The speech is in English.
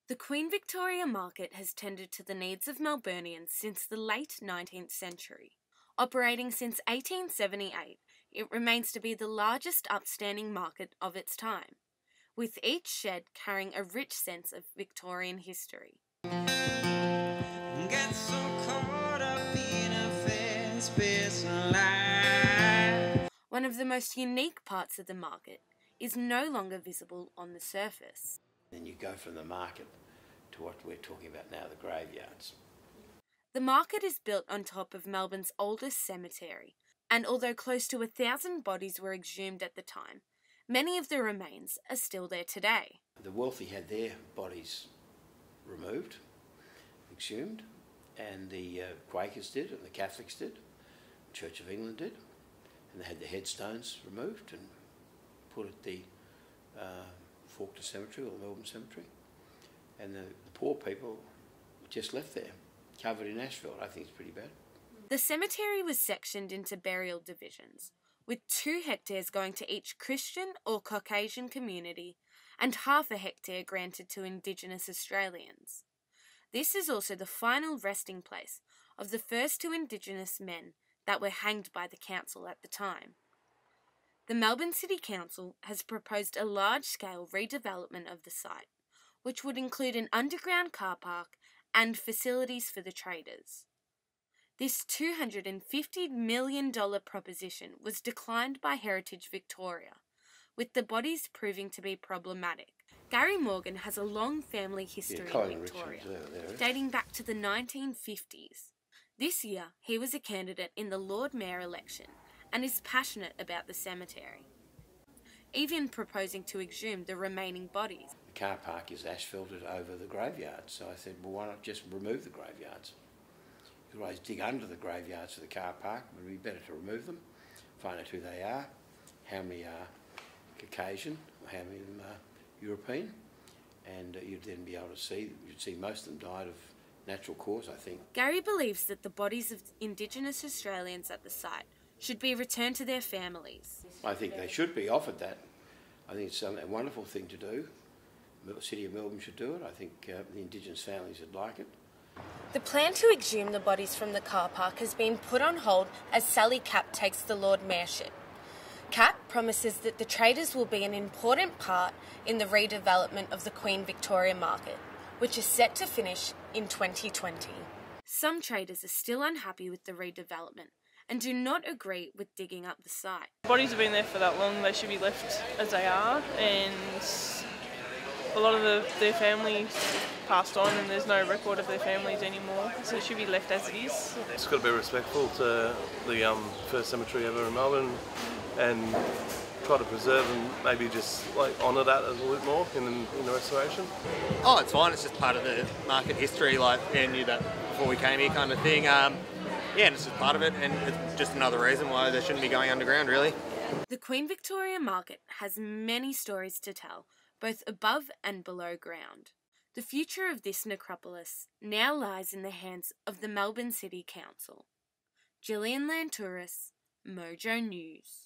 The Queen Victoria Market has tended to the needs of Melburnians since the late 19th century. Operating since 1878, it remains to be the largest upstanding market of its time, with each shed carrying a rich sense of Victorian history. Get so caught up in a fast-paced life. One of the most unique parts of the market is no longer visible on the surface. Then you go from the market to what we're talking about now, the graveyards. The market is built on top of Melbourne's oldest cemetery, and although close to 1,000 bodies were exhumed at the time, many of the remains are still there today. The wealthy had their bodies removed, exhumed, and the Quakers did, and the Catholics did, the Church of England did, and they had the headstones removed and put at the Fawkner Cemetery or Melbourne Cemetery, and the poor people just left there, covered in asphalt. I think it's pretty bad. The cemetery was sectioned into burial divisions, with 2 hectares going to each Christian or Caucasian community and half a hectare granted to Indigenous Australians. This is also the final resting place of the first 2 Indigenous men that were hanged by the council at the time. The Melbourne City Council has proposed a large-scale redevelopment of the site, which would include an underground car park and facilities for the traders. This $250 million proposition was declined by Heritage Victoria, with the bodies proving to be problematic. Gary Morgan has a long family history in Victoria, dating back to the 1950s. This year, he was a candidate in the Lord Mayor election and is passionate about the cemetery, even proposing to exhume the remaining bodies. The car park is asphalted over the graveyards, so I said, well, why not just remove the graveyards? You could always dig under the graveyards for the car park, but it would be better to remove them, find out who they are, how many are Caucasian, how many of them are European, and you'd then be able to see, you'd see most of them died of natural cause, I think. Gary believes that the bodies of Indigenous Australians at the site should be returned to their families. I think they should be offered that. I think it's a wonderful thing to do. The City of Melbourne should do it. I think the Indigenous families would like it. The plan to exhume the bodies from the car park has been put on hold as Sally Capp takes the Lord Mayorship. Capp promises that the traders will be an important part in the redevelopment of the Queen Victoria Market, which is set to finish in 2020. Some traders are still unhappy with the redevelopment and do not agree with digging up the site. Bodies have been there for that long, they should be left as they are, and a lot of their families passed on and there's no record of their families anymore, so it should be left as it is. It's got to be respectful to the first cemetery ever in Melbourne and try to preserve and maybe just honour that a little bit more in the restoration. Oh, it's fine, it's just part of the market history, they knew that before we came here kind of thing. Yeah, and it's just part of it, and it's just another reason why they shouldn't be going underground, really. The Queen Victoria Market has many stories to tell, both above and below ground. The future of this necropolis now lies in the hands of the Melbourne City Council. Gillian Lantouris, Mojo News.